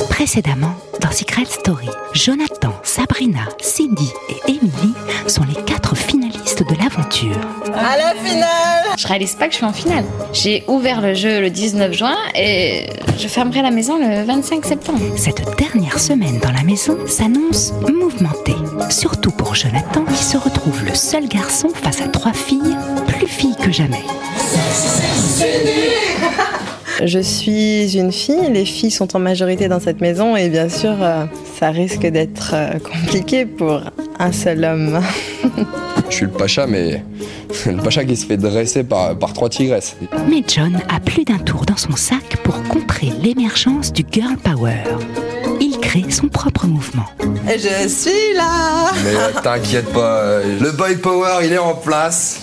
Précédemment, dans Secret Story, Jonathan, Sabrina, Cindy et Emily sont les 4 finalistes de l'aventure. À la finale! Je réalise pas que je suis en finale. J'ai ouvert le jeu le 19 juin et je fermerai la maison le 25 septembre. Cette dernière semaine dans la maison s'annonce mouvementée. Surtout pour Jonathan qui se retrouve le seul garçon face à 3 filles, plus filles que jamais. Je suis une fille, les filles sont en majorité dans cette maison et bien sûr, ça risque d'être compliqué pour un seul homme. Je suis le pacha, mais le pacha qui se fait dresser par 3 tigresses. Mais John a plus d'un tour dans son sac pour contrer l'émergence du girl power. Il crée son propre mouvement. Et je suis là! Mais t'inquiète pas, le boy power il est en place.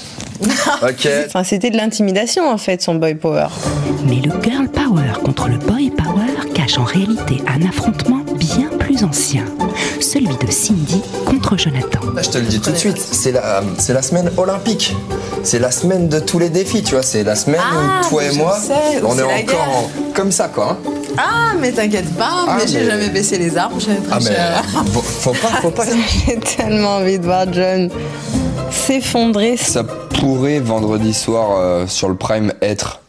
Ok. Enfin, c'était de l'intimidation en fait, son boy power. Mais le girl power contre le boy power cache en réalité un affrontement bien plus ancien. Celui de Cindy contre Jonathan. Là, je te le dis tout de suite, c'est la semaine olympique. C'est la semaine de tous les défis, tu vois. C'est la semaine où toi et moi, on est encore comme ça, quoi. Hein. Ah, mais t'inquiète pas, mais j'ai jamais baissé les armes, j'avais pas faut pas. J'ai tellement envie de voir John s'effondrer. Ça pourrait, vendredi soir, sur le Prime, être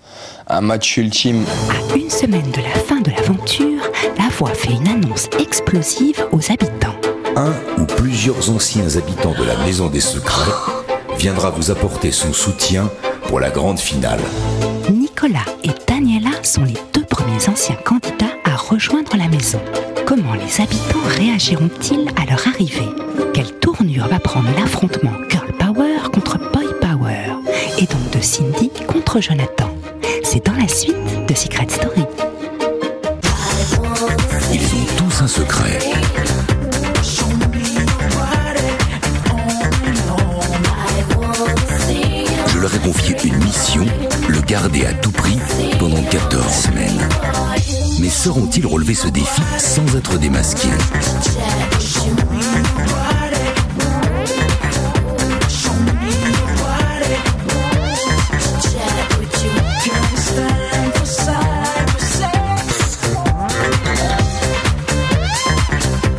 un match ultime. À une semaine de la fin de l'aventure, La Voix fait une annonce explosive aux habitants. Un ou plusieurs anciens habitants de la Maison des Secrets viendra vous apporter son soutien pour la grande finale. Nicolas et Daniela sont les 2 premiers anciens candidats à rejoindre la maison. Comment les habitants réagiront-ils à leur arrivée? Quelle tournure va prendre l'affrontement Girl Power contre Boy Power? Et donc de Cindy contre Jonathan? C'est dans la suite de Secret Story. Ils ont tous un secret. Je leur ai confié une mission, le garder à tout prix pendant 14 semaines. Mais sauront-ils relever ce défi sans être démasqués?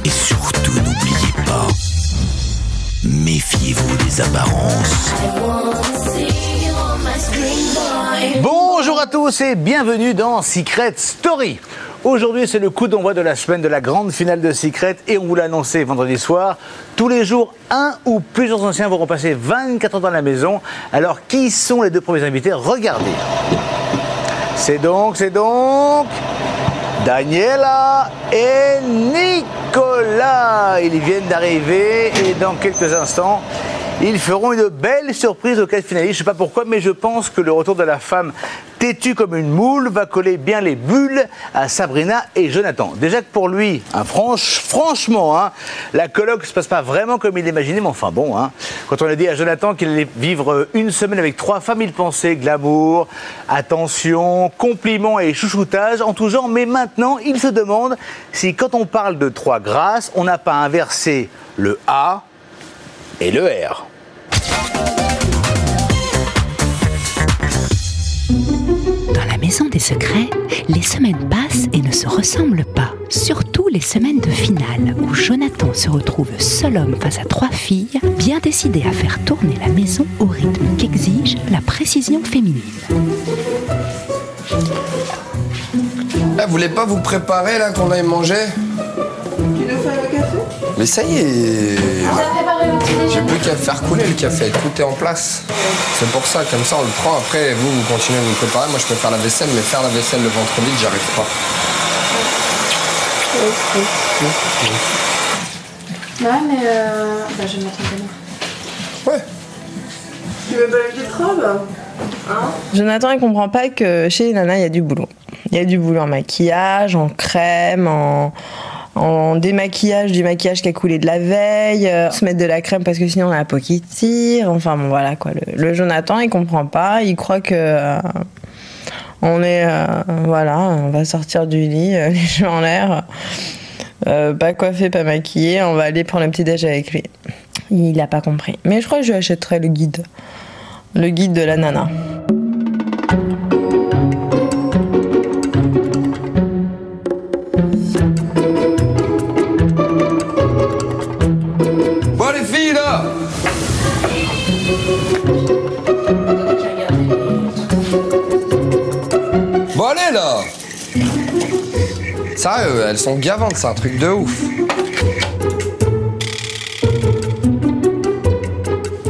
Et surtout, n'oubliez pas, méfiez-vous des apparences. Bonjour à tous et bienvenue dans Secret Story. Aujourd'hui, c'est le coup d'envoi de la semaine de la grande finale de Secret et on vous l'a annoncé vendredi soir. Tous les jours, un ou plusieurs anciens vont passer 24 heures dans la maison. Alors, qui sont les 2 premiers invités? Regardez. C'est donc Daniela et Nicolas. Ils viennent d'arriver et dans quelques instants, ils feront une belle surprise aux 4 finalistes. Je ne sais pas pourquoi, mais je pense que le retour de la femme têtue comme une moule va coller bien les bulles à Sabrina et Jonathan. Déjà que pour lui, franchement, la coloc ne se passe pas vraiment comme il l'imaginait, mais enfin bon. Quand on a dit à Jonathan qu'il allait vivre une semaine avec 3 femmes, il pensait glamour, attention, compliments et chouchoutage en tout genre. Mais maintenant, il se demande si quand on parle de 3 grâces, on n'a pas inversé le A et le R. Dans la Maison des Secrets, les semaines passent et ne se ressemblent pas. Surtout les semaines de finale, où Jonathan se retrouve seul homme face à 3 filles, bien décidé à faire tourner la maison au rythme qu'exige la précision féminine. Là, vous voulez pas vous préparer là qu'on aille manger? Tu nous fais le café? Mais ça y est. J'ai plus qu'à faire couler le café, tout est en place. C'est pour ça, comme ça on le prend, après vous continuez à vous préparer, moi je peux faire la vaisselle, mais faire la vaisselle le ventre vide, j'arrive pas. Ouais, mais je vais mettre un peu. Ouais. Tu veux pas la petite robe? Jonathan, il comprend pas que chez les nanas, il y a du boulot. Il y a du boulot en maquillage, en crème, en démaquillage du maquillage qui a coulé de la veille, se mettre de la crème parce que sinon on a la peau qui tire, enfin bon voilà quoi. Le Jonathan il comprend pas, il croit que on est voilà, on va sortir du lit, les cheveux en l'air, pas coiffé, pas maquillé, on va aller prendre un petit déj avec lui. Il a pas compris. Mais je crois que je lui achèterai le guide de la nana. Sérieux, elles sont gavantes, c'est un truc de ouf.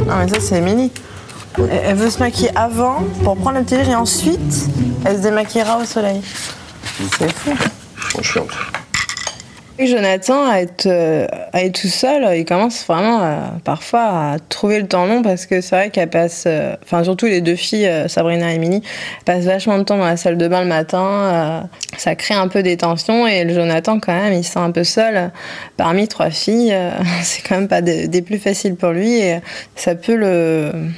Non mais ça c'est Émilie. Elle veut se maquiller avant pour prendre le petit déj et ensuite elle se démaquillera au soleil. C'est fou. Bon, chiante. Jonathan, à être tout seul, il commence vraiment parfois à trouver le temps long parce que c'est vrai qu'elle passe, enfin surtout les deux filles, Sabrina et Émilie, passent vachement de temps dans la salle de bain le matin. Ça crée un peu des tensions et le Jonathan quand même, il se sent un peu seul parmi trois filles. C'est quand même pas des plus faciles pour lui et ça peut le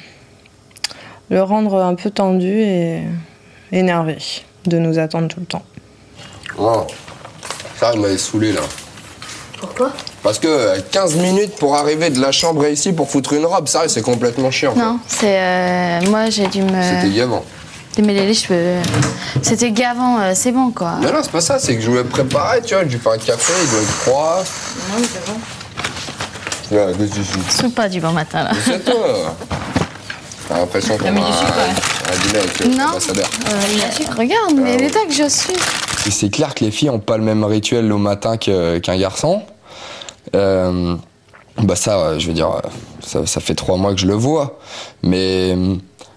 rendre un peu tendu et énervé de nous attendre tout le temps. Oh. Ça, il m'avait saoulé là. Pourquoi? Parce que 15 minutes pour arriver de la chambre ici pour foutre une robe, ça c'est complètement chiant. Non, c'est. Moi j'ai dû me. C'était gavant. Démêler les cheveux. C'était gavant, c'est bon quoi. Non, c'est pas ça, c'est que je voulais préparer, tu vois, je lui fais un café, il doit être froid. Non, mais c'est bon. Ouais, qu'est-ce que tu fais? Soupe pas du bon matin là. C'est toi. T'as l'impression qu'on a un dîner avec l'ambassadeur. Il y a sucre, regarde, mais l'état que je suis. C'est clair que les filles n'ont pas le même rituel au matin qu'un garçon. Bah ça, je veux dire, ça fait 3 mois que je le vois. Mais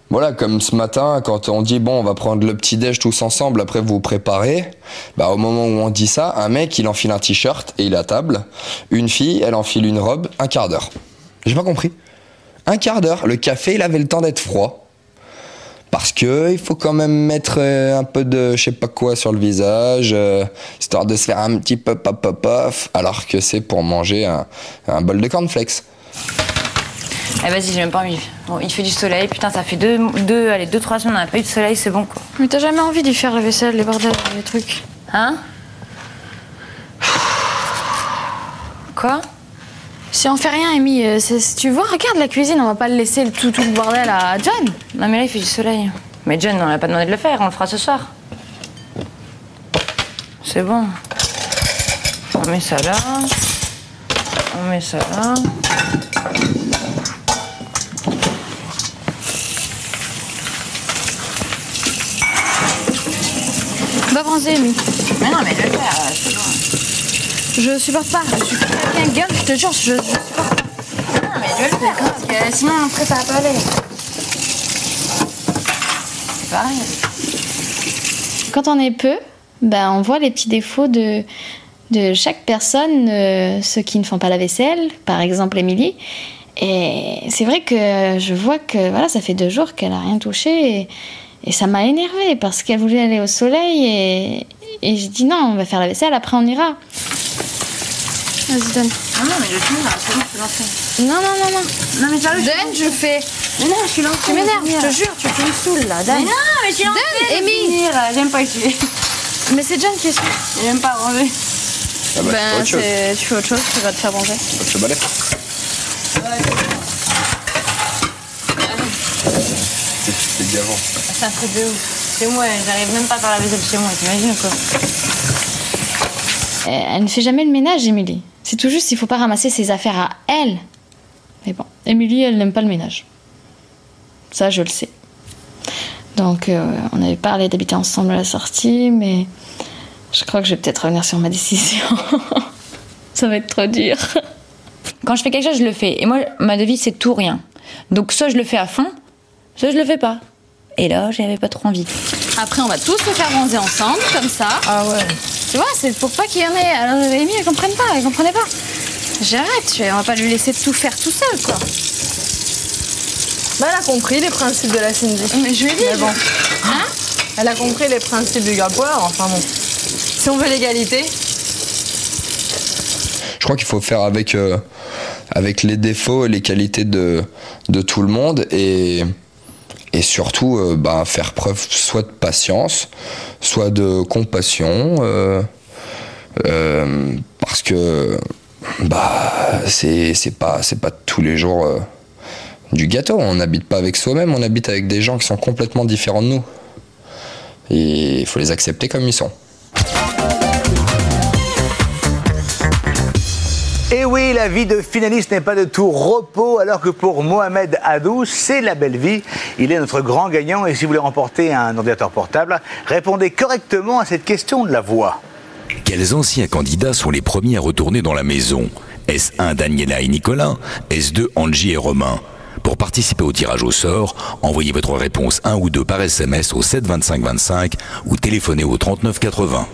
voilà, comme ce matin, quand on dit bon, on va prendre le petit-déj tous ensemble, après vous vous préparez, bah au moment où on dit ça, un mec il enfile un t-shirt et il est à table. Une fille, elle enfile une robe, un quart d'heure. J'ai pas compris. Un quart d'heure, le café il avait le temps d'être froid. Parce que il faut quand même mettre un peu de je sais pas quoi sur le visage, histoire de se faire un petit peu pop, alors que c'est pour manger un bol de cornflakes. Eh vas-y, j'ai même pas envie. Bon, il fait du soleil, putain, ça fait 2-3 semaines, on n'a pas eu de soleil, c'est bon quoi. Mais t'as jamais envie d'y faire la vaisselle, les bordels, les trucs. Hein? Quoi? Si on fait rien, Amy, tu vois, regarde la cuisine, on va pas le laisser tout le bordel à John. Non mais là il fait du soleil. Mais John, on l'a pas demandé de le faire, on le fera ce soir. C'est bon. On met ça là. On met ça là. Va bronzer, Amy. Mais non, mais je vais le faire, c'est bon. Je supporte pas, je suis quelqu'un gueule, je te jure, je supporte pas. Non, mais je vais le faire, parce que sinon après ça va pas aller. C'est pareil. Quand on est peu, ben, on voit les petits défauts de chaque personne, ceux qui ne font pas la vaisselle, par exemple Émilie. Et c'est vrai que je vois que voilà, ça fait 2 jours qu'elle a rien touché et ça m'a énervée parce qu'elle voulait aller au soleil et je dis non, on va faire la vaisselle, après on ira. Vas-y, donne. Non, mais je finis là, c'est bon, je suis lancée. Non. Non, mais sérieux, Donne, je fais. Mais non, je suis lancée. Tu m'énerves, je te jure, tu me saoules là. Donne. Mais non, mais je suis lancée. Donne, Amy. J'aime pas utiliser. Mais c'est John qui est sûr. J'aime pas ranger. Ah bah, Ben, tu fais autre chose. tu fais autre chose, tu vas te faire manger. Je balai. C'est gavant. C'est un truc de ouf. Chez moi, j'arrive même pas à faire la vaisselle chez moi, t'imagines quoi? Elle ne fait jamais le ménage, Émilie. C'est tout juste, il faut pas ramasser ses affaires à elle. Mais bon, Émilie, elle n'aime pas le ménage. Ça, je le sais. Donc, on avait parlé d'habiter ensemble à la sortie, mais je crois que je vais peut-être revenir sur ma décision. Ça va être trop dur. Quand je fais quelque chose, je le fais. Et moi, ma devise, c'est tout ou rien. Donc, soit je le fais à fond, soit je le fais pas. Et là, j'avais pas trop envie. Après, on va tous se faire bronzer ensemble, comme ça. Ah ouais. Tu vois, c'est pour pas qu'il y en ait. Alors, Amy, elle comprenait pas. J'arrête, on va pas lui laisser tout faire tout seul, quoi. Bah, elle a compris les principes de la Cindy. Mais je lui ai dit. Mais bon. Hein? Elle a compris les principes du girl power, enfin bon. Si on veut l'égalité. Je crois qu'il faut faire avec les défauts et les qualités de tout le monde et surtout faire preuve soit de patience, soit de compassion, parce que c'est pas tous les jours du gâteau. On n'habite pas avec soi-même, on habite avec des gens qui sont complètement différents de nous. Et il faut les accepter comme ils sont. Et oui, la vie de finaliste n'est pas de tout repos, alors que pour Mohamed Hadou, c'est la belle vie. Il est notre grand gagnant et si vous voulez remporter un ordinateur portable, répondez correctement à cette question de la voix. Quels anciens candidats sont les premiers à retourner dans la maison? Est-ce 1 Daniela et Nicolas? Est-ce 2 Angie et Romain? Pour participer au tirage au sort, envoyez votre réponse 1 ou 2 par SMS au 7 25 25 ou téléphonez au 39 80.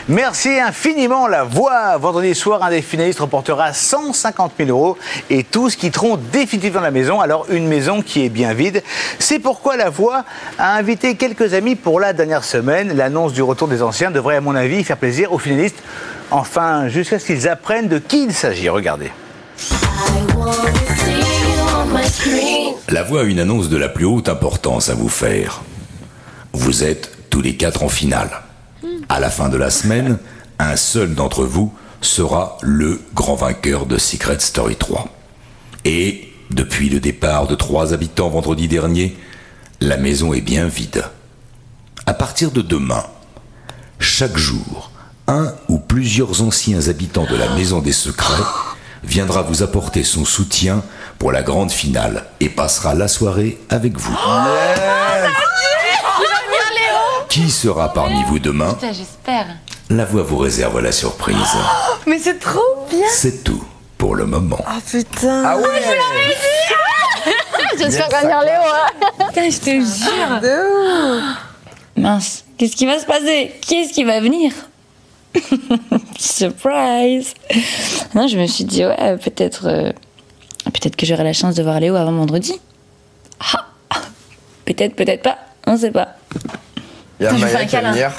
Merci infiniment La Voix. Vendredi soir, un des finalistes remportera 150 000 € et tous quitteront définitivement la maison. Alors, une maison qui est bien vide. C'est pourquoi La Voix a invité quelques amis pour la dernière semaine. L'annonce du retour des anciens devrait, à mon avis, faire plaisir aux finalistes. Enfin, jusqu'à ce qu'ils apprennent de qui il s'agit. Regardez. La Voix a une annonce de la plus haute importance à vous faire. Vous êtes tous les 4 en finale. À la fin de la semaine, un seul d'entre vous sera le grand vainqueur de Secret Story 3. Et, depuis le départ de 3 habitants vendredi dernier, la maison est bien vide. À partir de demain, chaque jour, un ou plusieurs anciens habitants de la Maison des Secrets viendra vous apporter son soutien pour la grande finale et passera la soirée avec vous. Qui sera parmi vous demain? Putain, j'espère. La Voix vous réserve la surprise. Mais c'est trop bien. C'est tout pour le moment. Ah putain. Ah ouais. J'espère gagner Léo. Putain, je te jure. De ouf. Mince, qu'est-ce qui va se passer? Qui est-ce qui va venir? Surprise. Non, je me suis dit, ouais, peut-être que j'aurai la chance de voir Léo avant vendredi. Ah. Peut-être, peut-être pas. On sait pas. Il y a Putain, je vais Maya faire un qui va câlin. venir.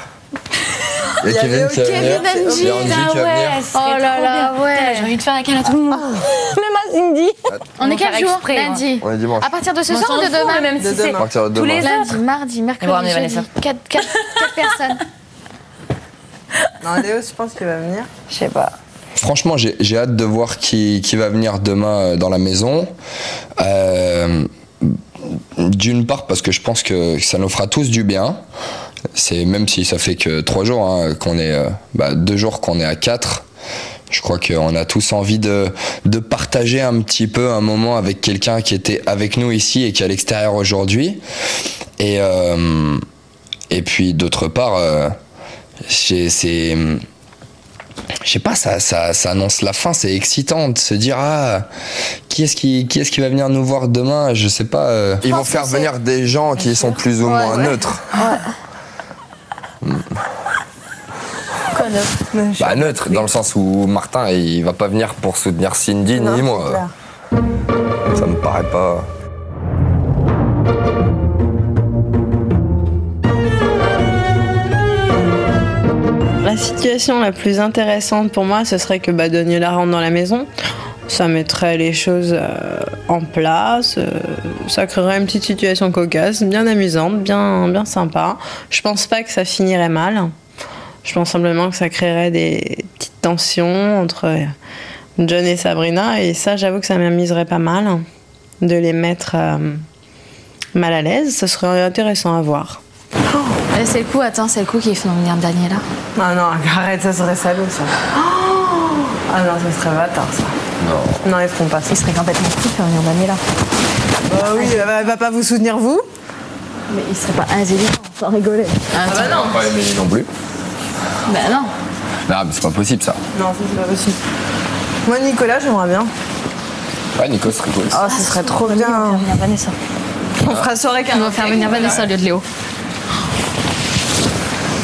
Il y a Kevin qui va venir. Il y a Angie qui va venir. Oh là là, ouais. J'ai envie de faire un câlin à tout le monde. Même à Cindy. On est quel jour? exprès, Lundi. On est dimanche. À partir de ce On soir ou s'en de fout, demain? même De si demain. c'est À partir de tous les demain. Lundi, mardi, mercredi, On va ramener jeudi. Vanessa. 4 personnes. Non, Léo, je pense qu'il va venir. Je sais pas. Franchement, j'ai hâte de voir qui va venir demain dans la maison. D'une part parce que je pense que ça nous fera tous du bien. C'est même si ça fait que 3 jours qu'on est 2 jours qu'on est à 4. Je crois qu'on a tous envie de partager un petit peu un moment avec quelqu'un qui était avec nous ici et qui est à l'extérieur aujourd'hui. Et puis d'autre part, je sais pas, ça annonce la fin, c'est excitant de se dire qui est-ce qui va venir nous voir demain, je sais pas. Ils vont faire venir des gens qui sont plus ou moins neutres. Quoi neutre? Bah neutre, dans le sens où Martin il va pas venir pour soutenir Cindy Non, ni c'est moi. clair. Ça me paraît pas. La situation la plus intéressante pour moi, ce serait que Daniela rentre dans la maison. Ça mettrait les choses en place. Ça créerait une petite situation cocasse, bien amusante, bien sympa. Je pense pas que ça finirait mal. Je pense simplement que ça créerait des petites tensions entre John et Sabrina. Et ça, j'avoue que ça m'amuserait pas mal de les mettre mal à l'aise. Ça serait intéressant à voir. C'est le coup, attends, c'est le coup qui fait venir Daniela. Ah non, arrête, ça serait salaud ça. Ah non, ça serait bâtard ça. Non, ils feront pas ça. Il serait complètement fou de faire venir Daniela. Bah oui, elle va pas vous soutenir vous. Mais il serait pas intelligent, sans rigoler. Ah bah non. Pas Émilie non plus. Bah non. Non, mais c'est pas possible ça. Non, ça c'est pas possible. Moi, Nicolas, j'aimerais bien. Ouais, Nico serait cool. Ah, ce serait trop On va faire bien. venir Vanessa. On fera soirée On va faire venir Vanessa au lieu de Léo.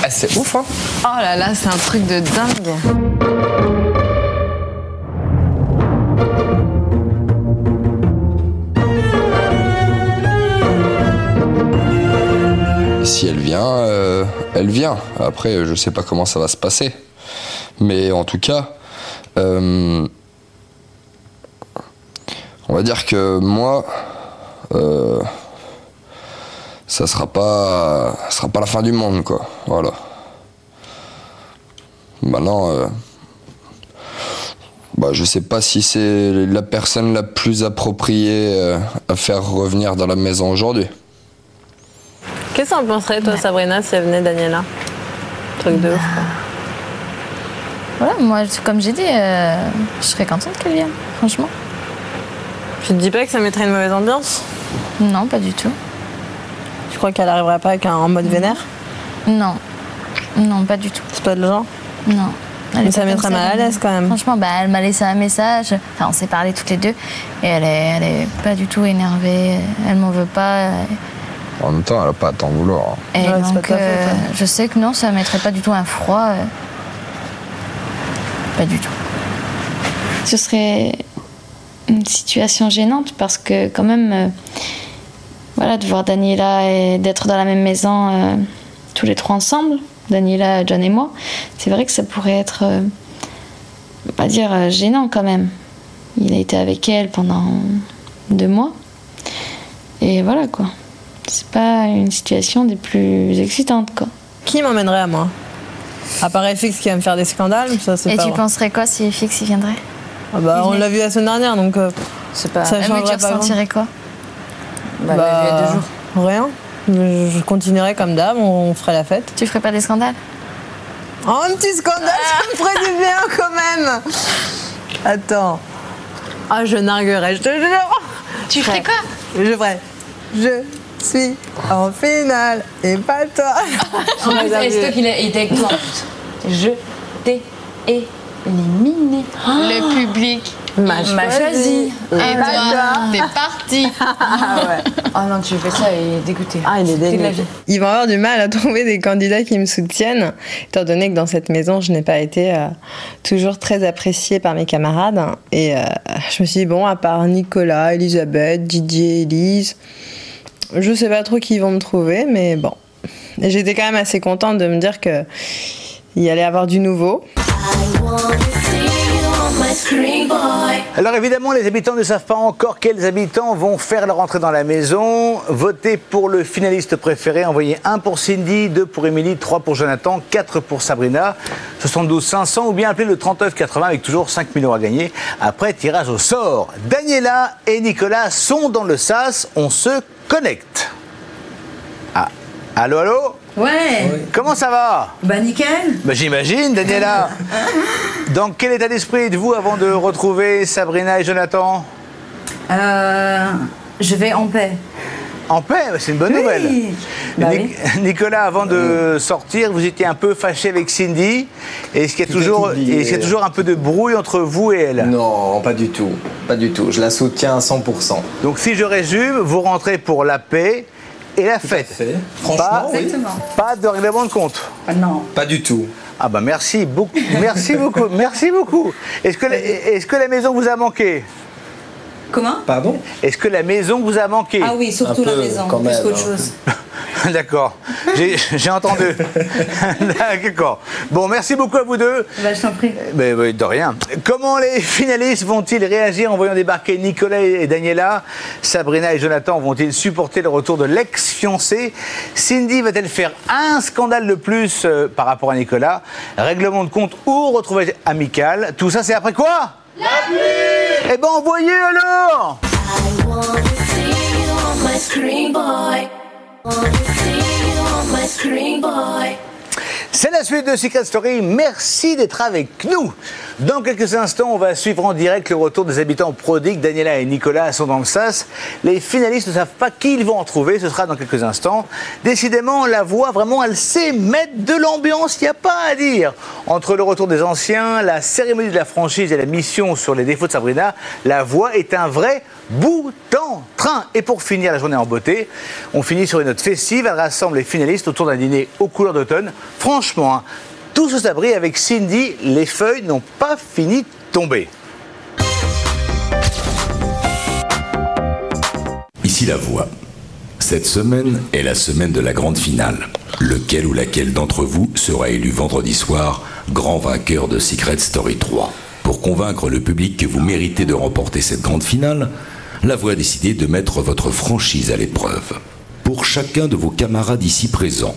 Ah, c'est ouf, hein. Oh là là, c'est un truc de dingue. Si elle vient, elle vient. Après, je sais pas comment ça va se passer. Mais en tout cas, on va dire que moi, ça sera pas la fin du monde, quoi. Voilà. Maintenant, je sais pas si c'est la personne la plus appropriée à faire revenir dans la maison aujourd'hui. Qu'est-ce que t'en penserais, toi, Sabrina, si elle venait Daniela? Truc de ouf, quoi. Voilà, moi, comme j'ai dit, je serais contente qu'elle vienne, franchement. Tu te dis pas que ça mettrait une mauvaise ambiance? Non, pas du tout. Tu crois qu'elle arriverait pas avec un mode vénère? Non. Non, pas du tout. C'est pas le genre? Non. Mais ça mettrait mal à l'aise quand même. Franchement, elle m'a laissé un message. Enfin, on s'est parlé toutes les deux. Et elle est pas du tout énervée. Elle m'en veut pas. En même temps, elle a pas à t'en vouloir. Et donc, je sais que non, ça mettrait pas du tout un froid. Pas du tout. Ce serait une situation gênante parce que quand même, voilà, de voir Daniela et d'être dans la même maison tous les trois ensemble, Daniela, John et moi, c'est vrai que ça pourrait être, on va pas dire gênant quand même. Il a été avec elle pendant 2 mois. Et voilà quoi. C'est pas une situation des plus excitantes quoi. Qui m'emmènerait à moi? À part FX qui va me faire des scandales, ça c'est pas Et tu vrai. penserais quoi si FX y viendrait? On l'a vu la semaine dernière donc C'est pas. ça changerait tu pas. ressentirais quoi? Il y a 2 jours. Rien. Je continuerai comme d'hab, on ferait la fête. Tu ferais pas des scandales? Oh, un petit scandale, ça me ferait du bien quand même. Attends. Ah, je narguerais, je te jure. Tu ferais quoi? Je ferais. Je suis en finale et pas toi. Est-ce toi qu'il était avec toi? Je t'ai éliminé. Le public m'a choisi. et toi, t'es parti. Ah ouais. Oh non, tu fais ça et dégoûté. Ah, il est de la dégoûté. vie. Ils vont avoir du mal à trouver des candidats qui me soutiennent, étant donné que dans cette maison, je n'ai pas été toujours très appréciée par mes camarades. Et je me suis dit, bon, à part Nicolas, Elisabeth, Didier, Élise, je sais pas trop qui ils vont me trouver, mais bon. Et j'étais quand même assez contente de me dire qu'il y allait avoir du nouveau. Alors évidemment, les habitants ne savent pas encore quels habitants vont faire leur entrée dans la maison. Votez pour le finaliste préféré. Envoyez 1 pour Cindy, 2 pour Émilie, 3 pour Jonathan, 4 pour Sabrina, 72 500 ou bien appelez le 39 80 avec toujours 5 000 € à gagner. Après, tirage au sort. Daniela et Nicolas sont dans le sas. On se connecte. Ah, allô, allô? Ouais. Comment ça va? Bah nickel. Bah, j'imagine, Daniela. Dans quel état d'esprit êtes-vous avant de retrouver Sabrina et Jonathan? Je vais en paix. En paix, c'est une bonne nouvelle. Bah oui. Nicolas, avant de sortir, vous étiez un peu fâché avec Cindy. Est-ce qu'il y a toujours un peu de brouille entre vous et elle? Non, pas du tout. Pas du tout. Je la soutiens à 100%. Donc si je résume, vous rentrez pour la paix et la fête. Franchement, oui. Pas de règlement de compte. Ah non. Pas du tout. Ah bah merci beaucoup, merci beaucoup, merci beaucoup. Est-ce que la maison vous a manqué? Comment? Pardon? Est-ce que la maison vous a manqué? Ah oui, surtout la maison, quand plus même, qu'autre hein. chose. D'accord, j'ai entendu. D'accord. Bon, merci beaucoup à vous deux. Bah, je t'en prie. Mais de rien. Comment les finalistes vont-ils réagir en voyant débarquer Nicolas et Daniela? Sabrina et Jonathan vont-ils supporter le retour de l'ex-fiancé? Cindy va-t-elle faire un scandale de plus par rapport à Nicolas? Règlement de compte ou retrouvailles amicales? Tout ça, c'est après quoi? La pluie! Eh ben, envoyez alors! C'est la suite de Secret Story. Merci d'être avec nous. Dans quelques instants, on va suivre en direct le retour des habitants prodigues. Daniela et Nicolas sont dans le sas. Les finalistes ne savent pas qui ils vont en trouver. Ce sera dans quelques instants. Décidément, la voix, vraiment, elle sait mettre de l'ambiance. Il n'y a pas à dire. Entre le retour des anciens, la cérémonie de la franchise et la mission sur les défauts de Sabrina, la voix est un vrai bout en train. Et pour finir la journée en beauté, on finit sur une note festive. Elle rassemble les finalistes autour d'un dîner aux couleurs d'automne. Franchement, hein, tout ce sabri avec Cindy, les feuilles n'ont pas fini de tomber. Ici la voix. Cette semaine est la semaine de la grande finale. Lequel ou laquelle d'entre vous sera élu vendredi soir grand vainqueur de Secret Story 3? Pour convaincre le public que vous méritez de remporter cette grande finale, la voix a décidé de mettre votre franchise à l'épreuve. Pour chacun de vos camarades ici présents,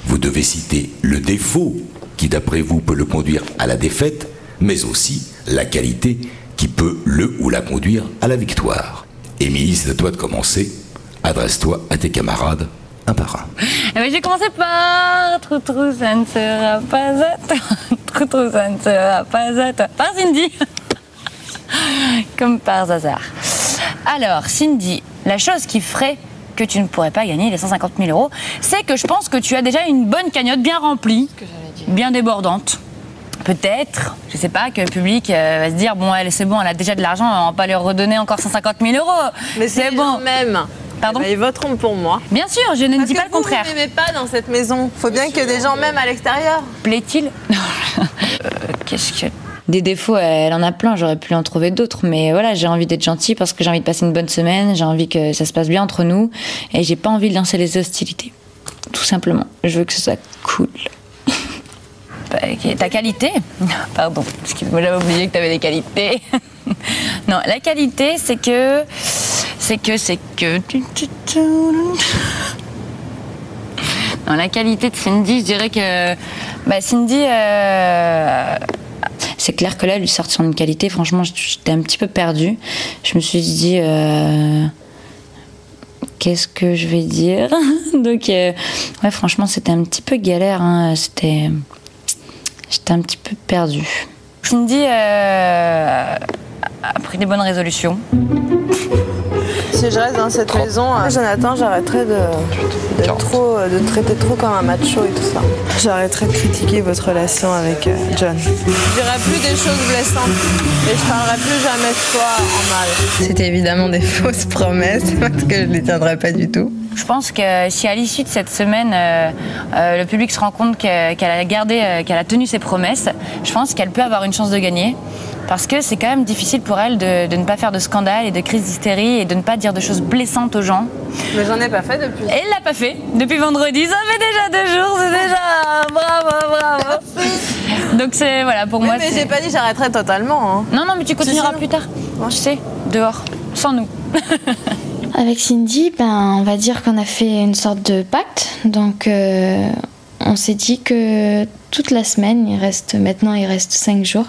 vous devez citer le défaut qui, d'après vous, peut le conduire à la défaite, mais aussi la qualité qui peut le ou la conduire à la victoire. Émilie, c'est à toi de commencer. Adresse-toi à tes camarades un par un. Je vais commencer par Troutrou, ça ne sera pas à toi. Troutrou, ça ne sera pas à toi. Par Cindy. Comme par hasard. Alors, Cindy, la chose qui ferait que tu ne pourrais pas gagner les 150 000 €, c'est que je pense que tu as déjà une bonne cagnotte bien remplie, bien débordante. peut-être, je sais pas, que le public va se dire bon, c'est bon, elle a déjà de l'argent, on va pas lui redonner encore 150 000 €. Mais c'est bon. Même. Pardon ? Ils voteront pour moi. Bien sûr, je ne dis pas le contraire. Vous ne m'aimez pas dans cette maison. Faut bien que des gens m'aiment à l'extérieur. Plaît-il ? Qu'est-ce que... Des défauts, elle en a plein, j'aurais pu en trouver d'autres, mais voilà, j'ai envie d'être gentille parce que j'ai envie de passer une bonne semaine, j'ai envie que ça se passe bien entre nous, et j'ai pas envie de lancer les hostilités. Tout simplement. Je veux que ce soit cool. Ta qualité, pardon, parce que moi j'avais oublié que tu avais des qualités. Non, la qualité, c'est que. Non, la qualité de Cindy, je dirais que. Cindy. C'est clair que là, lui sortir une qualité, franchement, j'étais un petit peu perdue. Je me suis dit. Qu'est-ce que je vais dire? Donc, ouais, franchement, c'était un petit peu galère. Hein. J'étais un petit peu perdue. Cindy a pris des bonnes résolutions. Si je reste dans cette maison, Jonathan, j'arrêterai de traiter trop comme un macho et tout ça. J'arrêterai de critiquer votre relation avec John. Je dirai plus des choses blessantes et je parlerai plus jamais de toi en mal. C'était évidemment des fausses promesses parce que je les tiendrai pas du tout. Je pense que si à l'issue de cette semaine, le public se rend compte qu'elle a tenu ses promesses, je pense qu'elle peut avoir une chance de gagner. Parce que c'est quand même difficile pour elle de ne pas faire de scandale et de crise d'hystérie et de ne pas dire de choses blessantes aux gens. Mais j'en ai pas fait depuis. Et elle l'a pas fait depuis vendredi, ça fait déjà 2 jours, c'est déjà bravo. Donc c'est voilà pour moi. Mais j'ai pas dit j'arrêterai totalement. Hein. Non mais tu continueras plus tard. Ouais. Tu sais, dehors, sans nous. Avec Cindy, on va dire qu'on a fait une sorte de pacte. Donc on s'est dit que toute la semaine, il reste 5 jours.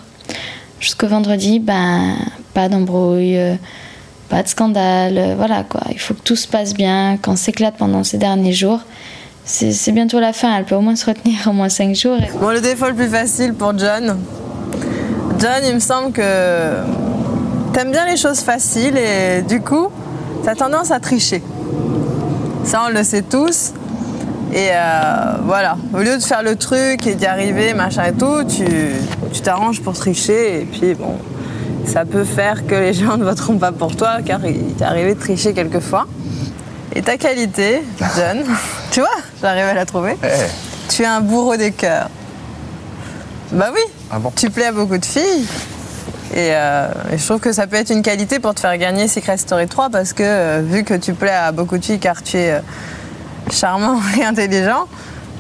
Jusqu'au vendredi, pas d'embrouille, pas de scandale, voilà quoi. Il faut que tout se passe bien, qu'on s'éclate pendant ces derniers jours. C'est bientôt la fin, elle peut au moins se retenir au moins 5 jours. Bon, le défaut le plus facile pour John. John, il me semble que t'aimes bien les choses faciles et du coup, t'as tendance à tricher. Ça, on le sait tous. Et voilà, au lieu de faire le truc et d'y arriver, machin et tout, tu t'arranges pour tricher et puis bon, ça peut faire que les gens ne voteront pas pour toi car il t'est arrivé de tricher quelquefois. Et ta qualité, John, tu vois, j'arrive à la trouver, tu es un bourreau des cœurs. Bah oui, tu plais à beaucoup de filles et je trouve que ça peut être une qualité pour te faire gagner Secret Story 3 parce que vu que tu plais à beaucoup de filles car tu es... charmant et intelligent,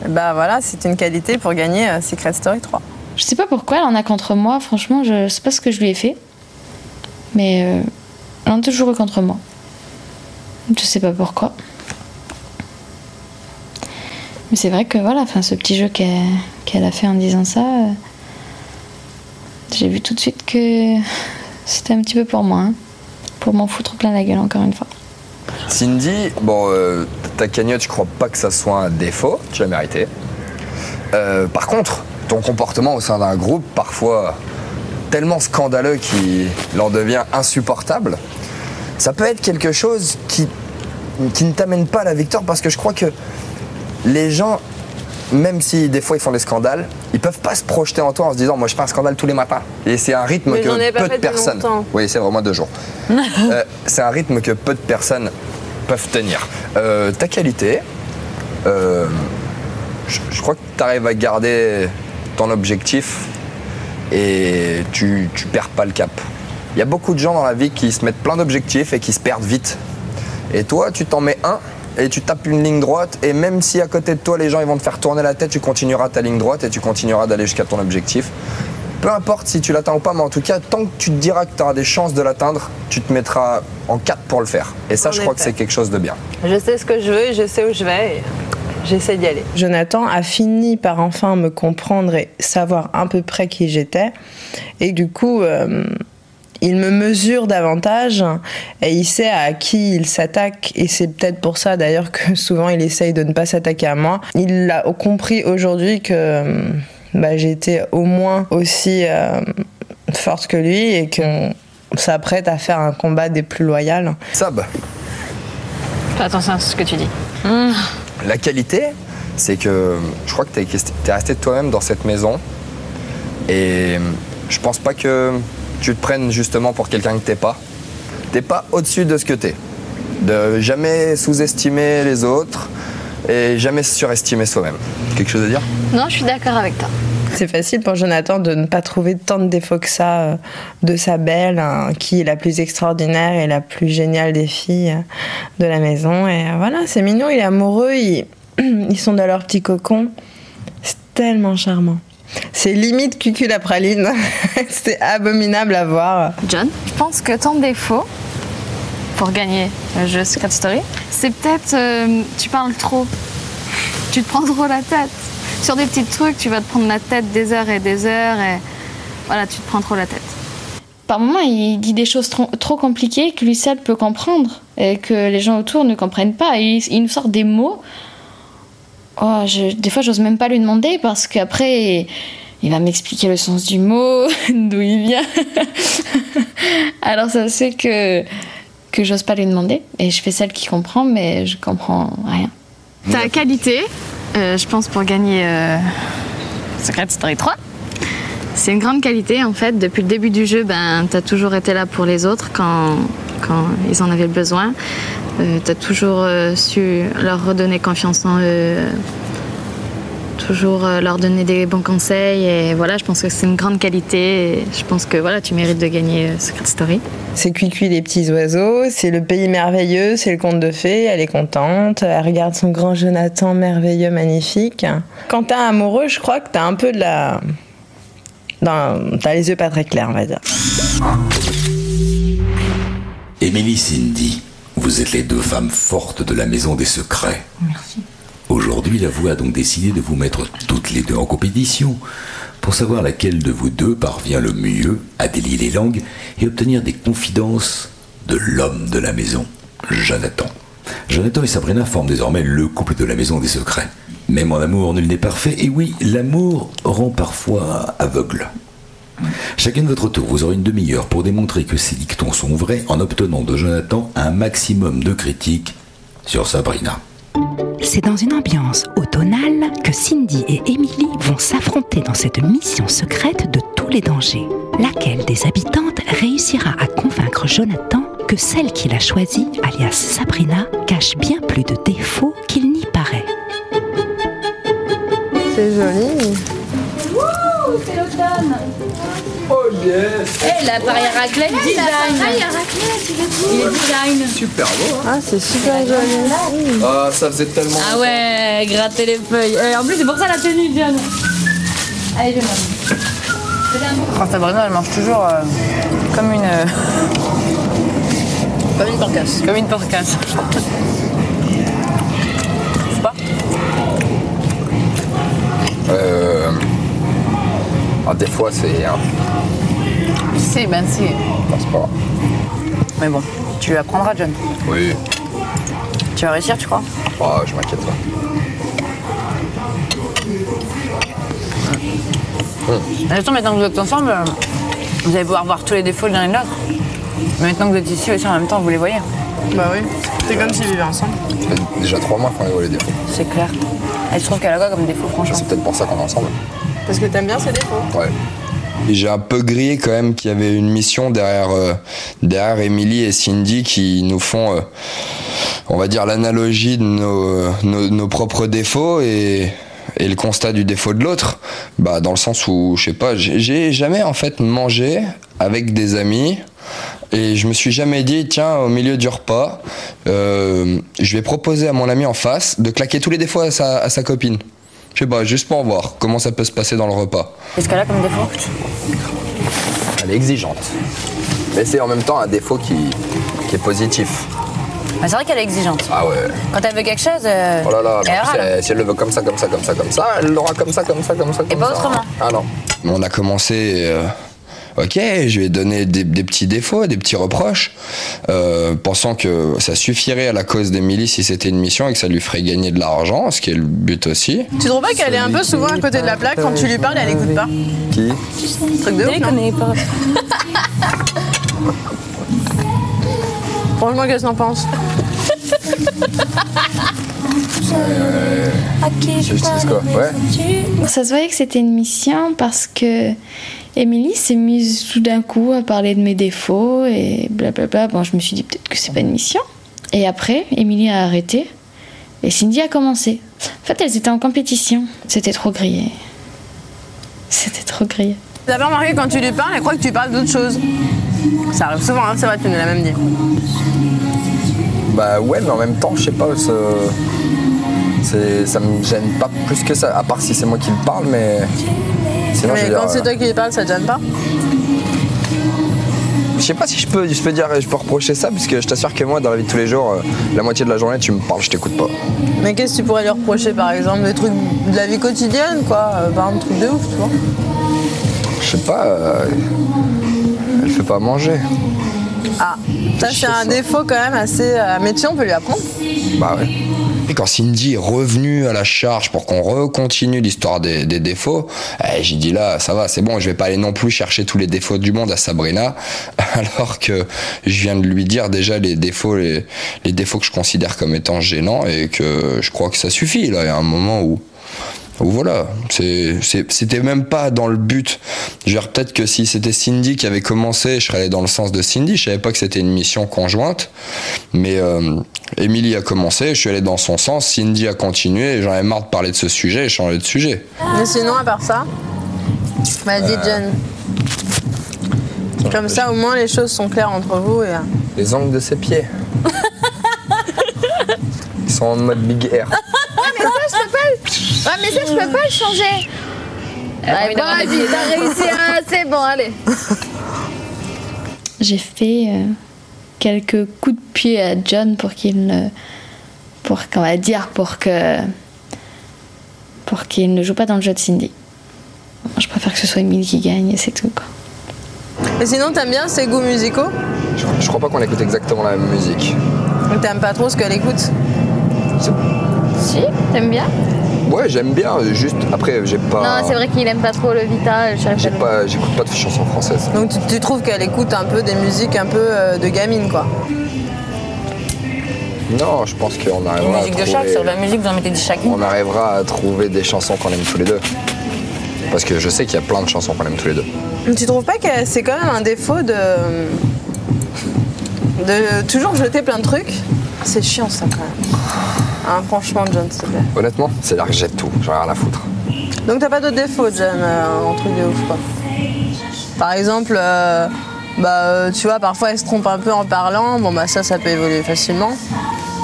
voilà, c'est une qualité pour gagner Secret Story 3. Je sais pas pourquoi elle en a contre moi, franchement, je sais pas ce que je lui ai fait, mais elle en a toujours eu contre moi. Je sais pas pourquoi. Mais c'est vrai que voilà, ce petit jeu qu'elle a fait en disant ça, j'ai vu tout de suite que c'était un petit peu pour moi, hein, pour m'en foutre plein la gueule encore une fois. Cindy, ta cagnotte, je crois pas que ça soit un défaut, tu l'as mérité. Par contre, ton comportement au sein d'un groupe, parfois tellement scandaleux qu'il en devient insupportable, ça peut être quelque chose qui ne t'amène pas à la victoire parce que je crois que les gens, même si des fois ils font des scandales, ils peuvent pas se projeter en toi en se disant moi je fais un scandale tous les matins. Et c'est un rythme que peu de personnes. Oui, c'est vraiment 2 jours. C'est un rythme que peu de personnes peuvent tenir. Ta qualité, je crois que tu arrives à garder ton objectif et tu perds pas le cap. Il y a beaucoup de gens dans la vie qui se mettent plein d'objectifs et qui se perdent vite. Et toi, tu t'en mets un et tu tapes une ligne droite et même si à côté de toi les gens ils vont te faire tourner la tête, tu continueras ta ligne droite et tu continueras d'aller jusqu'à ton objectif. Peu importe si tu l'atteins ou pas, mais en tout cas, tant que tu te diras que tu auras des chances de l'atteindre, tu te mettras en 4 pour le faire. Et ça, je crois que c'est quelque chose de bien. Je sais ce que je veux et je sais où je vais et j'essaie d'y aller. Jonathan a fini par enfin me comprendre et savoir à peu près qui j'étais. Et du coup, il me mesure davantage et il sait à qui il s'attaque. Et c'est peut-être pour ça d'ailleurs que souvent il essaye de ne pas s'attaquer à moi. Il a compris aujourd'hui que... j'étais au moins aussi forte que lui et qu'on s'apprête à faire un combat des plus loyaux. Sab. Fais attention à ce que tu dis. La qualité, c'est que je crois que t'es resté toi-même dans cette maison, Et je pense pas que tu te prennes justement pour quelqu'un que t'es pas. T'es pas au-dessus de ce que t'es. De jamais sous-estimer les autres et jamais surestimer soi-même. Quelque chose à dire? Non, je suis d'accord avec toi. C'est facile pour Jonathan de ne pas trouver tant de défauts que ça de sa belle, hein, qui est la plus extraordinaire et la plus géniale des filles de la maison. Et voilà, c'est mignon, il est amoureux, ils sont dans leur petit cocon. C'est tellement charmant. C'est limite cucul la praline. C'est abominable à voir. John, je pense que ton défaut pour gagner le jeu Secret Story, c'est peut-être tu parles trop. Tu te prends trop la tête. Sur des petits trucs, tu vas te prendre la tête des heures et voilà, tu te prends trop la tête. Par moments, il dit des choses trop compliquées que lui seul peut comprendre et que les gens autour ne comprennent pas. Il nous sort des mots. Oh, des fois, j'ose même pas lui demander parce qu'après, il va m'expliquer le sens du mot, d'où il vient. Alors ça fait que j'ose pas lui demander et je fais celle qui comprend, mais je comprends rien. Ta qualité, je pense pour gagner Secret Story 3, c'est une grande qualité en fait. Depuis le début du jeu, t'as toujours été là pour les autres quand ils en avaient besoin. T'as toujours su leur redonner confiance en eux, toujours leur donner des bons conseils et voilà, je pense que c'est une grande qualité et je pense que voilà, tu mérites de gagner Secret Story. C'est Cuicui les petits oiseaux, c'est le pays merveilleux, c'est le conte de fées, elle est contente, elle regarde son grand Jonathan merveilleux, magnifique. Quand t'es amoureux, je crois que t'as un peu de la... T'as les yeux pas très clairs, on va dire. Émilie, Cindy, vous êtes les deux femmes fortes de la Maison des Secrets. Merci. Aujourd'hui, la voix a donc décidé de vous mettre toutes les deux en compétition pour savoir laquelle de vous deux parvient le mieux à délier les langues et obtenir des confidences de l'homme de la maison, Jonathan. Jonathan et Sabrina forment désormais le couple de la Maison des Secrets. Même en amour, nul n'est parfait, et oui, l'amour rend parfois aveugle. Chacun de votre tour, vous aurez une demi-heure pour démontrer que ces dictons sont vrais en obtenant de Jonathan un maximum de critiques sur Sabrina. C'est dans une ambiance automnale que Cindy et Émilie vont s'affronter dans cette mission secrète de tous les dangers. Laquelle des habitantes réussira à convaincre Jonathan que celle qu'il a choisie, alias Sabrina, cache bien plus de défauts qu'il n'y paraît. C'est joli. Wouh, c'est l'automne. Oh yes! Eh, l'appareil à raclette design. L'appareil à raclette, il est design. Super beau, hein? Ah, c'est super joli. Ah, ça faisait tellement... Ah ouais, gratter les feuilles. En plus, c'est pour ça la tenue, John. Allez, je mange. Sabrina, elle mange toujours comme une porcasse. Comme une porcasse. Je sais pas. Des fois, c'est... Si, ben si. C'est pas grave. Mais bon, tu apprendras, John. Oui. Tu vas réussir, tu crois? Ah, je m'inquiète pas. De toute façon, maintenant que vous êtes ensemble, vous allez pouvoir voir tous les défauts de l'un et de l'autre. Mais maintenant que vous êtes ici aussi en même temps, vous les voyez. Bah oui, c'est comme s'ils vivaient ensemble. Ça fait déjà 3 mois qu'on voit les défauts. C'est clair. Elle se trouve qu'elle a quoi comme défaut, franchement? C'est peut-être pour ça qu'on est ensemble. Parce que t'aimes bien ces défauts. Ouais. Et j'ai un peu grillé quand même qu'il y avait une mission derrière Émilie et Cindy qui nous font, on va dire, l'analogie de nos propres défauts et le constat du défaut de l'autre. Bah, dans le sens où, je sais pas, j'ai jamais en fait mangé avec des amis et je me suis jamais dit, tiens, au milieu du repas, je vais proposer à mon ami en face de claquer tous les défauts à sa copine. Je sais pas, juste pour voir comment ça peut se passer dans le repas. Qu'est-ce qu'elle a comme défaut? Elle est exigeante. Mais c'est en même temps un défaut qui est positif. Ah, c'est vrai qu'elle est exigeante. Ah ouais. Quand elle veut quelque chose, oh là là, elle râle. si elle le veut comme ça, elle l'aura comme ça. Et pas autrement. Ah non. On a commencé... ok, je vais donner des petits défauts, des petits reproches, pensant que ça suffirait à la cause d'Émilie si c'était une mission et que ça lui ferait gagner de l'argent, ce qui est le but aussi. Tu trouves pas qu'elle est un peu souvent à côté de la plaque quand tu lui parles, elle écoute pas? Qui? Truc de ouf, non? Franchement, qu'est-ce que t'en penses? Justice quoi, ouais. Ça se voyait que c'était une mission parce que Émilie s'est mise tout d'un coup à parler de mes défauts et blablabla. Bon, je me suis dit peut-être que c'est pas une mission. Et après, Émilie a arrêté et Cindy a commencé. En fait, elles étaient en compétition. C'était trop grillé. C'était trop grillé. T'as pas remarqué quand tu lui parles, elle croit que tu parles d'autre chose. Ça arrive souvent, hein, c'est vrai, tu nous l'as même dit. Bah ouais, mais en même temps, je sais pas, ça me gêne pas plus que ça, à part si c'est moi qui le parle, mais... Sinon, mais quand c'est toi qui lui parles, ça te gêne pas? Je sais pas si je peux reprocher ça, parce que je t'assure que moi, dans la vie de tous les jours, la moitié de la journée, tu me parles, je t'écoute pas. Mais qu'est-ce que tu pourrais lui reprocher, par exemple? Des trucs de la vie quotidienne, quoi? Par un truc de ouf, tu vois? Je sais pas, elle fait pas à manger. Ah, ça c'est un défaut quand même assez... Mais tu sais, on peut lui apprendre. Bah ouais. Et quand Cindy est revenue à la charge pour qu'on recontinue l'histoire des défauts, j'ai dit là, ça va, c'est bon, je vais pas aller non plus chercher tous les défauts du monde à Sabrina, alors que je viens de lui dire déjà les défauts que je considère comme étant gênants et que je crois que ça suffit. Là, il y a un moment où voilà, c'était même pas dans le but. Je veux dire, peut-être que si c'était Cindy qui avait commencé, je serais allé dans le sens de Cindy. Je savais pas que c'était une mission conjointe, mais Émilie a commencé, je suis allé dans son sens, Cindy a continué, et j'en avais marre de parler de ce sujet et changé de sujet. Mais sinon, à part ça, vas-y Jen. Comme ça, au moins, les choses sont claires entre vous. Et... Les angles de ses pieds. Ils sont en mode Big Air. Ouais, mais ça, je peux pas le changer. Ouais, bon, vas-y, t'as réussi, hein, c'est bon, allez. J'ai fait quelques coups de pied à John pour qu'il ne joue pas dans le jeu de Cindy. Je préfère que ce soit Émilie qui gagne et c'est tout, quoi. Et sinon, t'aimes bien ses goûts musicaux? Je crois pas qu'on écoute exactement la même musique. Donc t'aimes pas trop ce qu'elle écoute? Si, t'aimes bien? Ouais, j'aime bien, juste après j'ai pas... Non, c'est vrai qu'il aime pas trop le Vita. J'écoute pas de chansons françaises. Donc tu trouves qu'elle écoute un peu des musiques un peu de gamine, quoi? Non, je pense qu'on arrivera musique de chaque, sur la musique vous en mettez chacune. On arrivera à trouver des chansons qu'on aime tous les deux. Parce que je sais qu'il y a plein de chansons qu'on aime tous les deux. Tu trouves pas que c'est quand même un défaut de toujours jeter plein de trucs? C'est chiant ça quand même. Hein, franchement, John, s'il te plaît. Honnêtement, c'est-à-dire que je jette tout, j'en ai rien à foutre. Donc t'as pas d'autres défauts, John, en truc de ouf, quoi? Par exemple, tu vois, parfois elle se trompe un peu en parlant, bon bah ça peut évoluer facilement.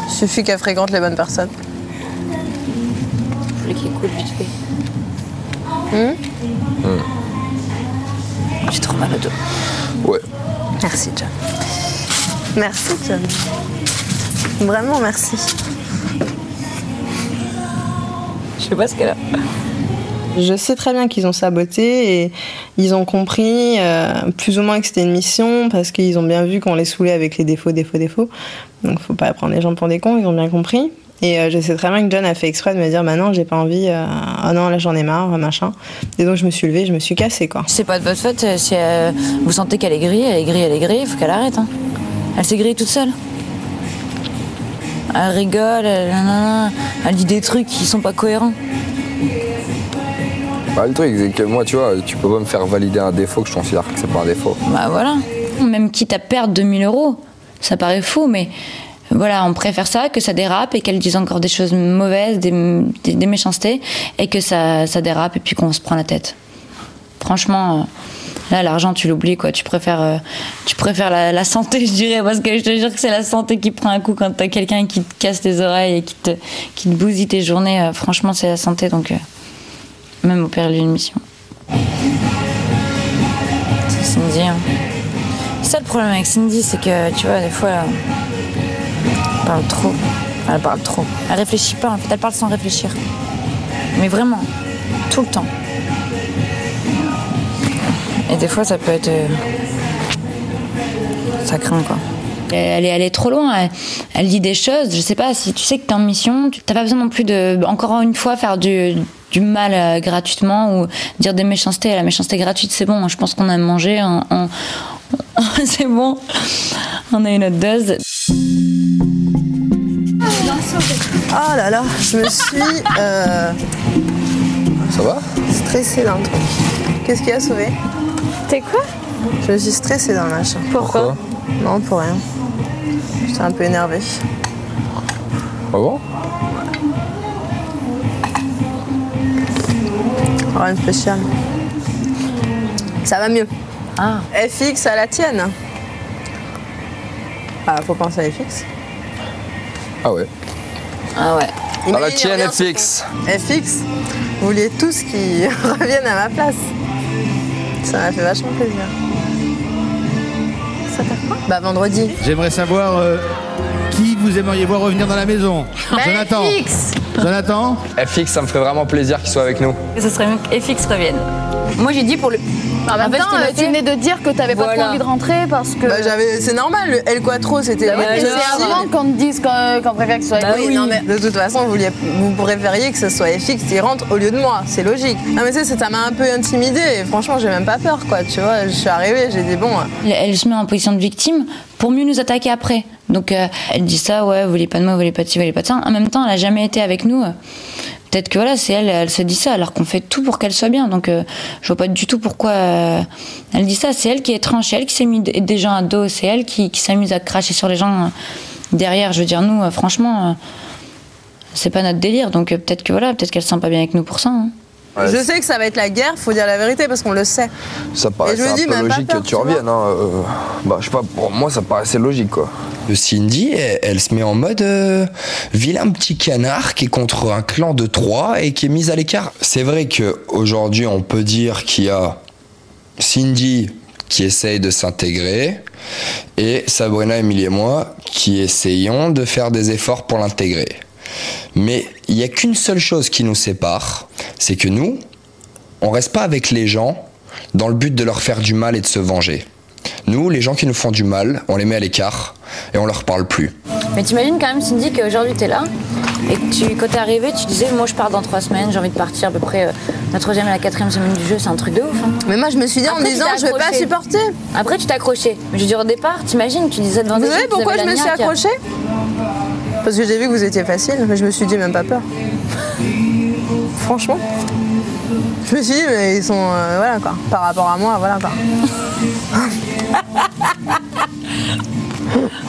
Il suffit qu'elle fréquente les bonnes personnes. Je voulais qu'il écoute vite fait. J'ai trop mal au dos. Ouais. Merci, John. Merci, John. Vraiment, merci. Je sais pas ce qu'elle a. Je sais très bien qu'ils ont saboté et ils ont compris plus ou moins que c'était une mission parce qu'ils ont bien vu qu'on les saoulait avec les défauts. Donc faut pas prendre les gens pour des cons, ils ont bien compris. Et je sais très bien que John a fait exprès de me dire bah non, j'ai pas envie, ah non, là j'en ai marre, machin. Et donc je me suis levée, je me suis cassée, quoi. C'est pas de votre faute si vous sentez qu'elle est grillée, il faut qu'elle arrête. Hein. Elle s'est grillée toute seule. Elle rigole, elle dit des trucs qui sont pas cohérents. Bah, le truc, c'est que moi, tu vois, tu peux pas me faire valider un défaut que je considère que c'est pas un défaut. Bah voilà. Même quitte à perdre 2000 €, ça paraît fou, mais voilà, on préfère ça que ça dérape et qu'elle dise encore des choses mauvaises, des méchancetés, et que ça dérape et puis qu'on se prend la tête. Franchement, là, l'argent, tu l'oublies, quoi. Tu préfères la santé, je dirais, parce que je te jure que c'est la santé qui prend un coup quand t'as quelqu'un qui te casse les oreilles et qui te bousille tes journées. Franchement, c'est la santé, donc même au péril d'une mission. C'est Cindy. Hein. C'est ça le problème avec Cindy, c'est que, tu vois, des fois, elle parle trop. Elle réfléchit pas, en fait, elle parle sans réfléchir. Mais vraiment, tout le temps. Et des fois, ça peut être... ça craint, quoi. Elle est allée trop loin. Elle dit des choses, je sais pas, si tu sais que t'es en mission, t'as pas besoin non plus de, encore une fois, faire du mal gratuitement ou dire des méchancetés. La méchanceté gratuite, c'est bon. Je pense qu'on a mangé, c'est bon. On a eu notre dose. Oh là là, je me suis Ça va? stressée d'un truc. Qu'est-ce qui a sauvé? T'es quoi? Je me suis stressée dans le machin. Pourquoi? Non, pour rien. J'étais un peu énervée. Ah bon? Rien de spécial. Ça va mieux. Ah. FX à la tienne. Ah, faut penser à FX. Ah ouais. Ah ouais. À la tienne, FX. FX, vous vouliez tous qu'ils reviennent à ma place. Ça m'a fait vachement plaisir. Ça t'a quoi? Bah vendredi. J'aimerais savoir qui vous aimeriez voir revenir dans la maison. Jonathan. FX. Jonathan. FX, ça me ferait vraiment plaisir qu'il soit avec nous. Et ce serait mieux que FX revienne. Moi j'ai dit pour le. En même temps, tu venais de dire que t'avais pas trop envie de rentrer parce que. Bah, c'est normal, le El Quattro c'était. Oui, mais c'est avant qu'on te dise qu'on préfère que ce soit oui, non, mais de toute façon, vous préfériez que ce soit FX qui rentre au lieu de moi, c'est logique. Non, mais ça m'a un peu intimidée et franchement, j'ai même pas peur, quoi. Tu vois, je suis arrivée, j'ai dit bon. Elle se met en position de victime pour mieux nous attaquer après. Donc elle dit ça, ouais, vous voulez pas de moi, vous voulez pas de ci, vous voulez pas de ça. En même temps, elle a jamais été avec nous. Peut-être que voilà, c'est elle se dit ça, alors qu'on fait tout pour qu'elle soit bien. Donc je vois pas du tout pourquoi elle dit ça. C'est elle qui est étrange, c'est elle qui s'est mis des gens à dos, c'est elle qui s'amuse à cracher sur les gens derrière. Je veux dire, nous, franchement, c'est pas notre délire. Donc peut-être que voilà, peut-être qu'elle se sent pas bien avec nous pour ça. Hein. Ouais, je sais que ça va être la guerre, faut dire la vérité parce qu'on le sait. Ça paraissait un peu logique que tu reviennes. Hein. Bah, je sais pas, pour moi ça paraissait logique quoi. Cindy, elle se met en mode vilain petit canard qui est contre un clan de 3 et qui est mise à l'écart. C'est vrai qu'aujourd'hui on peut dire qu'il y a Cindy qui essaye de s'intégrer et Sabrina, Émilie et moi qui essayons de faire des efforts pour l'intégrer. Mais il n'y a qu'une seule chose qui nous sépare, c'est que nous, on reste pas avec les gens dans le but de leur faire du mal et de se venger. Nous, les gens qui nous font du mal, on les met à l'écart et on leur parle plus. Mais t'imagines quand même, Cindy, qu'aujourd'hui t'es là et que quand t'es arrivé, tu disais moi je pars dans 3 semaines, j'ai envie de partir à peu près la 3e et la 4e semaine du jeu, c'est un truc de ouf. Hein. Mais moi je me suis dit après, en me disant je vais pas supporter. Après tu t'es accroché. Mais je veux dire au départ, t'imagines, tu disais devant des gens. Vous savez pourquoi je me suis accrochée? Parce que j'ai vu que vous étiez facile, mais je me suis dit même pas peur. Franchement. Je me suis dit, mais ils sont. Voilà quoi. Par rapport à moi, voilà quoi.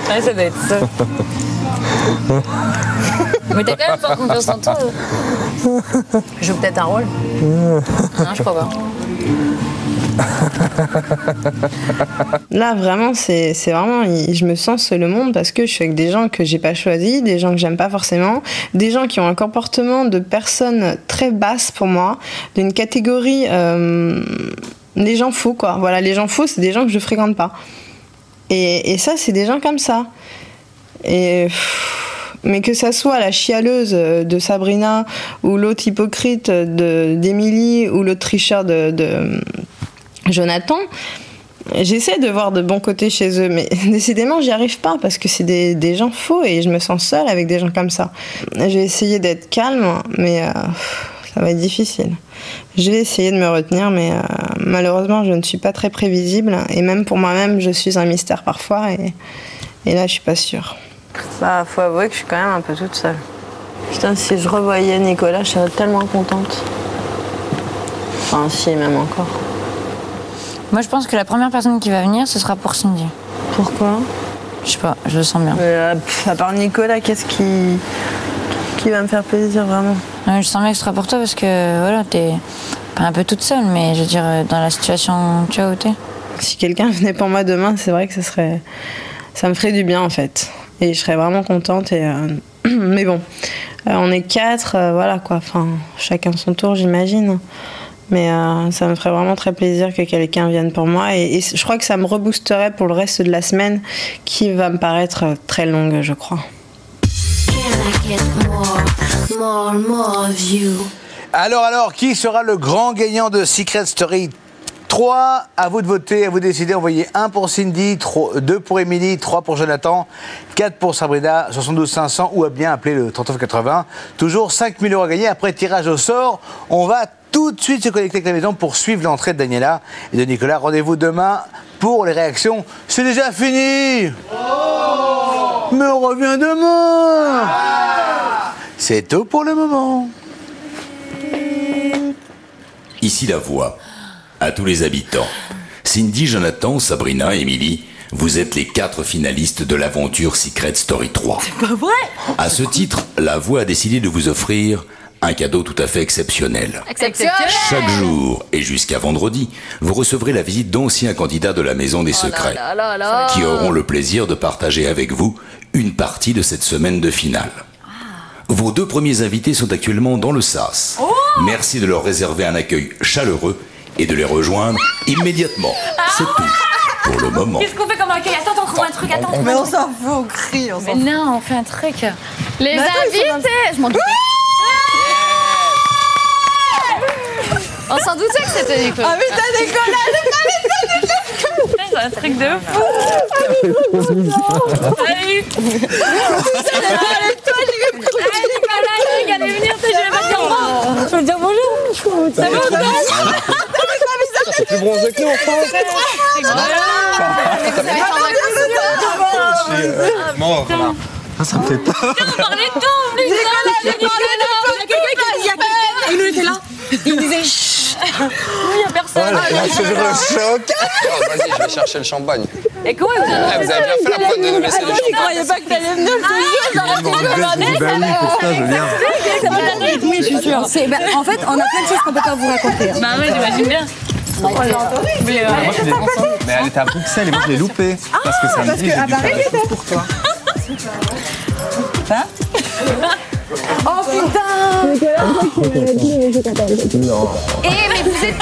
Ouais, ça doit être ça. Mais t'as quand même pas confiance en toi. Je joue peut-être un rôle. Non, je crois pas. Là vraiment c'est vraiment je me sens seul au monde parce que je suis avec des gens que j'ai pas choisis, des gens que j'aime pas forcément, des gens qui ont un comportement de personnes très basses pour moi, d'une catégorie les gens faux quoi. Voilà, les gens faux c'est des gens que je fréquente pas. Et ça c'est des gens comme ça. Mais que ça soit la chialeuse de Sabrina ou l'autre hypocrite d'Émilie ou l'autre tricheur de Jonathan, j'essaie de voir de bons côtés chez eux, mais décidément j'y arrive pas parce que c'est des gens faux et je me sens seule avec des gens comme ça. J'ai essayé d'être calme, mais ça va être difficile. Je vais essayer de me retenir, mais malheureusement je ne suis pas très prévisible et même pour moi-même je suis un mystère parfois et là je suis pas sûre. Bah faut avouer que je suis quand même un peu toute seule. Putain, si je revoyais Nicolas, je serais tellement contente. Enfin si, même encore. Moi, je pense que la première personne qui va venir, ce sera pour Cindy. Pourquoi? Je sais pas, je le sens bien. À part Nicolas, qu'est-ce qui va me faire plaisir vraiment? Je sens bien que ce sera pour toi parce que voilà, t'es un peu toute seule, mais je veux dire, dans la situation tu vois où t'es. Si quelqu'un venait pour moi demain, c'est vrai que ça me ferait du bien en fait. Et je serais vraiment contente. Mais bon, on est 4, voilà quoi. Enfin, chacun son tour, j'imagine. Mais ça me ferait vraiment très plaisir que quelqu'un vienne pour moi. Et je crois que ça me reboosterait pour le reste de la semaine qui va me paraître très longue, je crois. Alors, qui sera le grand gagnant de Secret Story 3, à vous de voter, à vous de décider. Envoyez 1 pour Cindy, 2 pour Émilie, 3 pour Jonathan, 4 pour Sabrina, 72 500 ou à bien appeler le 3980. Toujours 5 000 € à gagner. Après tirage au sort, on va tout de suite se connecter avec la maison pour suivre l'entrée de Daniela et de Nicolas. Rendez-vous demain pour les réactions. C'est déjà fini. Mais on revient demain. C'est tout pour le moment. Ici la voix. À tous les habitants. Cindy, Jonathan, Sabrina, Émilie, vous êtes les 4 finalistes de l'aventure Secret Story 3. C'est pas vrai. À ce titre, la voix a décidé de vous offrir un cadeau tout à fait exceptionnel. Chaque jour et jusqu'à vendredi, vous recevrez la visite d'anciens candidats de la Maison des Secrets qui auront le plaisir de partager avec vous une partie de cette semaine de finale. Vos 2 premiers invités sont actuellement dans le SAS. Merci de leur réserver un accueil chaleureux et de les rejoindre immédiatement. C'est tout pour le moment. Qu'est-ce qu'on fait comme accueil? Attends, on trouve un truc, attends. Mais on s'en fout, on crie, on s'en fout. Mais non, on fait un truc. Les invités, je m'en doutais. On s'en doutait que c'était Nicolas. Ah putain, Nicolas, C'est un truc de fou. Salut. Allez venir, je vais pas dire bonjour. Je vais dire bonjour. Ça va, C'est plus bronzé que nous en France. Mort. Ça me fait peur. On parlait de tout, on Nicolas. Il était là. Il disait chut. Il y a personne. C'est le choc. Vas-y, je vais chercher le champagne. Et comment vous avez Vous avez bien fait la preuve de nous laisser du Je champagne. croyais pas que t'allais venir, je te jure. Bah oui, pour ça, je viens. Oui, je suis sûre. En fait, on a plein de choses qu'on peut pas vous raconter. Bah ouais, j'imagine bien. Mais elle était à Bruxelles et moi je l'ai loupée. Parce que samedi, j'ai dû faire la chose pour toi. Hein? Oh putain! Non. Eh mais vous êtes